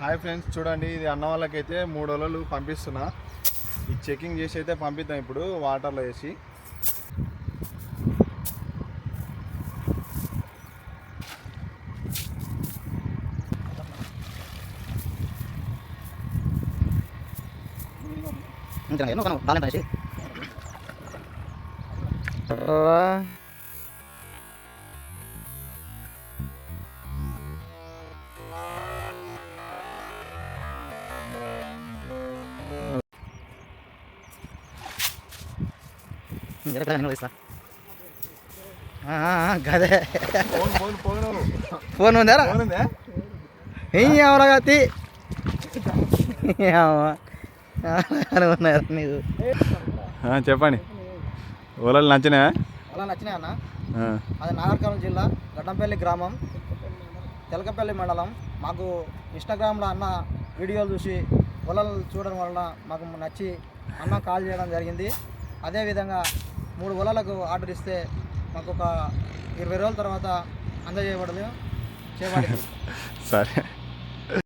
Hi friends, చూడండి ఇది అన్న వాళ్ళకైతే 3 వలలు పంపిస్తున్నా. ఈ చెకింగ్ చేసి అయితే పంపిద్దాం ఇప్పుడు వాటర్లో వేసి. గదే ఫోన్ ఉందారా ఏమరాగతి ఉన్నారా నీకు? చెప్పండి, ఓలలు నచ్చినాయా? అలా నచ్చినాయి అన్న. అది నాగర్కర్నూలు జిల్లా గడ్డంపల్లి గ్రామం, తెలకపల్లి మండలం. మాకు ఇన్స్టాగ్రామ్లో అన్న వీడియోలు చూసి వలలు చూడడం వలన మాకు నచ్చి అన్న కాల్ చేయడం జరిగింది. అదేవిధంగా 3 వలలకు ఆర్డర్ ఇస్తే మాకు ఒక 20 రోజుల తర్వాత అందజేయబడదు చేయబడింది. సరే.